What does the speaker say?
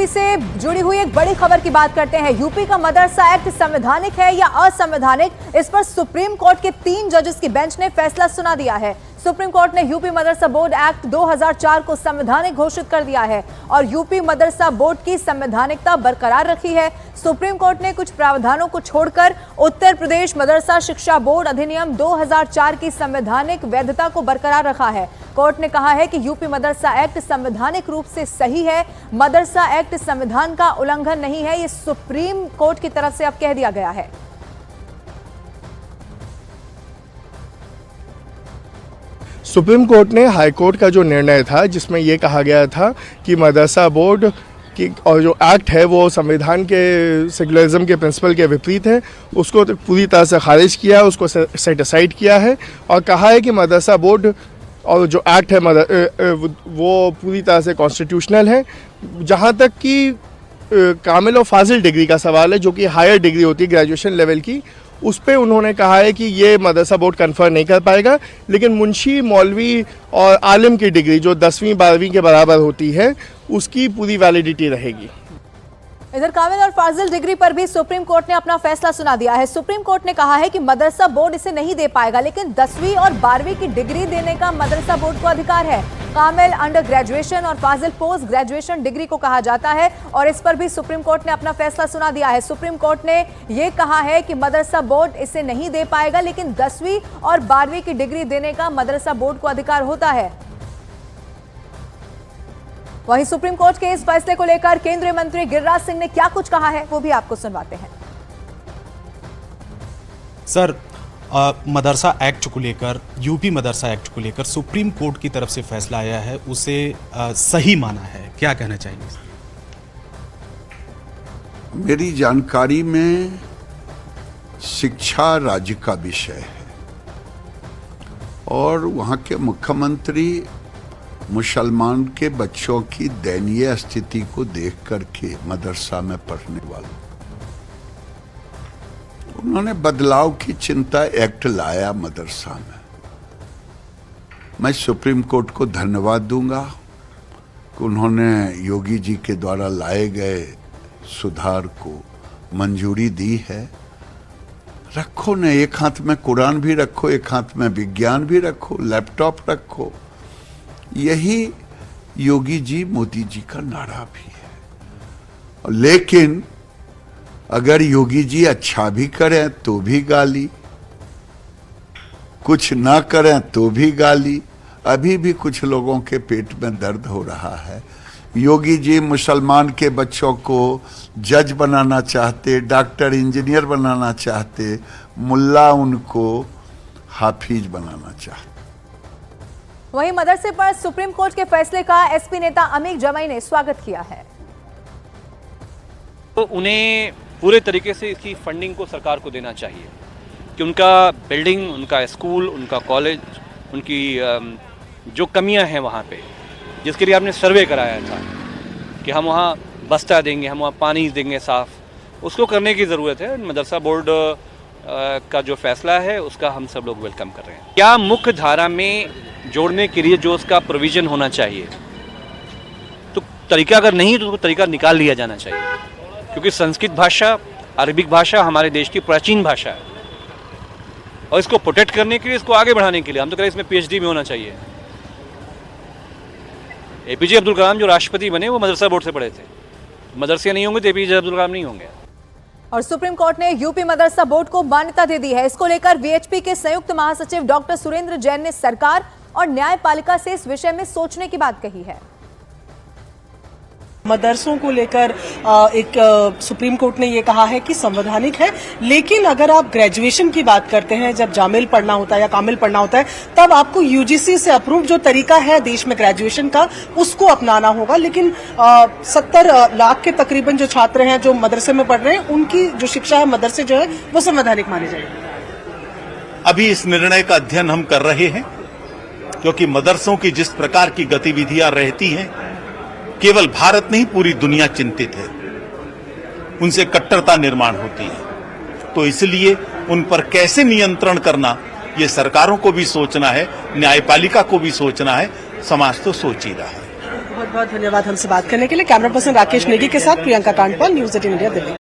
UP से जुड़ी हुई एक बड़ी खबर की बात करते हैं। यूपी का मदरसा एक्ट संवैधानिक है या असंवैधानिक, इस पर सुप्रीम कोर्ट के 3 जजेस की बेंच ने फैसला सुना दिया है। सुप्रीम कोर्ट ने यूपी मदरसा बोर्ड एक्ट 2004 को संवैधानिक घोषित कर दिया है और यूपी मदरसा बोर्ड की संवैधानिकता बरकरार रखी है। सुप्रीम कोर्ट ने कुछ प्रावधानों को छोड़कर उत्तर प्रदेश मदरसा शिक्षा बोर्ड अधिनियम 2004 की संवैधानिक वैधता को बरकरार रखा है। कोर्ट ने कहा है कि यूपी मदरसा एक्ट संवैधानिक रूप से सही है। मदरसा एक्ट संविधान का उल्लंघन नहीं है, ये सुप्रीम कोर्ट की तरफ से अब कह दिया गया है। सुप्रीम कोर्ट ने हाई कोर्ट का जो निर्णय था, जिसमें ये कहा गया था कि मदरसा बोर्ड की और जो एक्ट है वो संविधान के सेकुलरिज्म के प्रिंसिपल के विपरीत है, उसको तो पूरी तरह से खारिज किया है, उसको सेट असाइड किया है और कहा है कि मदरसा बोर्ड और जो एक्ट है वो पूरी तरह से कॉन्स्टिट्यूशनल है। जहाँ तक कि कामिल और फाजिल डिग्री का सवाल है, जो कि हायर डिग्री होती है ग्रेजुएशन लेवल की, उस पर उन्होंने कहा है कि ये मदरसा बोर्ड कन्फर्म नहीं कर पाएगा, लेकिन मुंशी, मौलवी और आलिम की डिग्री जो 10वीं 12वीं के बराबर होती है, उसकी पूरी वैलिडिटी रहेगी। इधर कामिल और फाजिल डिग्री पर भी सुप्रीम कोर्ट ने अपना फैसला सुना दिया है। सुप्रीम कोर्ट ने कहा है कि मदरसा बोर्ड इसे नहीं दे पाएगा, लेकिन 10वीं और 12वीं की डिग्री देने का मदरसा बोर्ड को अधिकार है। कामिल अंडर ग्रेजुएशन और फाजिल पोस्ट ग्रेजुएशन डिग्री को कहा जाता है और इस पर भी सुप्रीम कोर्ट ने अपना फैसला सुना दिया है। सुप्रीम कोर्ट ने यह कहा है कि मदरसा बोर्ड इसे नहीं दे पाएगा, लेकिन 10वीं और 12वीं की डिग्री देने का मदरसा बोर्ड को अधिकार होता है। वहीं सुप्रीम कोर्ट के इस फैसले को लेकर केंद्रीय मंत्री गिरिराज सिंह ने क्या कुछ कहा है, वो भी आपको सुनवाते हैं। सर, मदरसा एक्ट को लेकर, यूपी मदरसा एक्ट को लेकर सुप्रीम कोर्ट की तरफ से फैसला आया है, उसे सही माना है, क्या कहना चाहेंगे? मेरी जानकारी में शिक्षा राज्य का विषय है और वहाँ के मुख्यमंत्री मुसलमान के बच्चों की दयनीय स्थिति को देख करके मदरसा में पढ़ने वालों, उन्होंने बदलाव की चिंता एक्ट लाया मदरसा में। मैं सुप्रीम कोर्ट को धन्यवाद दूंगा कि उन्होंने योगी जी के द्वारा लाए गए सुधार को मंजूरी दी है। रखो न, एक हाथ में कुरान भी रखो, एक हाथ में विज्ञान भी रखो, लैपटॉप रखो। यही योगी जी, मोदी जी का नारा भी है। लेकिन अगर योगी जी अच्छा भी करें तो भी गाली, कुछ ना करें तो भी गाली। अभी भी कुछ लोगों के पेट में दर्द हो रहा है। योगी जी मुसलमान के बच्चों को जज बनाना चाहते, डॉक्टर इंजीनियर बनाना चाहते, मुल्ला उनको हाफिज बनाना चाहते। वहीं मदरसे पर सुप्रीम कोर्ट के फैसले का एसपी नेता अमीर जमाई ने स्वागत किया है। तो उन्हें पूरे तरीके से इसकी फंडिंग को सरकार को देना चाहिए कि उनका बिल्डिंग, उनका स्कूल, उनका कॉलेज, उनकी जो कमियां हैं वहाँ पे, जिसके लिए आपने सर्वे कराया था कि हम वहाँ बस्ता देंगे, हम वहाँ पानी देंगे साफ, उसको करने की ज़रूरत है। मदरसा बोर्ड का जो फैसला है उसका हम सब लोग वेलकम कर रहे हैं। क्या मुख्य धारा में जोड़ने के लिए जो उसका प्रोविज़न होना चाहिए, तो तरीका अगर नहीं तो तरीका निकाल लिया जाना चाहिए, क्योंकि संस्कृत भाषा, अरबिक भाषा हमारे देश की प्राचीन भाषा है और इसको प्रोटेक्ट करने के लिए, इसको आगे बढ़ाने के लिए हम तो करें इसमें पीएचडी में होना चाहिए। एपीजे अब्दुल कलाम जो राष्ट्रपति बने वो मदरसा बोर्ड से पढ़े थे। मदरसे नहीं होंगे तो एपीजे अब्दुल कलाम नहीं होंगे। और सुप्रीम कोर्ट ने यूपी मदरसा बोर्ड को मान्यता दे दी है। इसको लेकर वीएचपी के संयुक्त महासचिव डॉक्टर सुरेंद्र जैन ने सरकार और न्यायपालिका से इस विषय में सोचने की बात कही है। मदरसों को लेकर एक सुप्रीम कोर्ट ने ये कहा है कि संवैधानिक है, लेकिन अगर आप ग्रेजुएशन की बात करते हैं, जब जामिल पढ़ना होता है या कामिल पढ़ना होता है, तब आपको यूजीसी से अप्रूव जो तरीका है देश में ग्रेजुएशन का, उसको अपनाना होगा। लेकिन 70 लाख के तकरीबन जो छात्र हैं जो मदरसे में पढ़ रहे हैं, उनकी जो शिक्षा है मदरसे जो है वो संवैधानिक मानी जाएगी। अभी इस निर्णय का अध्ययन हम कर रहे हैं, क्योंकि मदरसों की जिस प्रकार की गतिविधियां रहती हैं, केवल भारत नहीं पूरी दुनिया चिंतित है, उनसे कट्टरता निर्माण होती है। तो इसलिए उन पर कैसे नियंत्रण करना, ये सरकारों को भी सोचना है, न्यायपालिका को भी सोचना है, समाज तो सोच ही रहा है। बहुत बहुत धन्यवाद हमसे बात करने के लिए। कैमरा पर्सन राकेश नेगी के साथ प्रियंका कांडपाल, न्यूज़ 18 इंडिया, दिल्ली।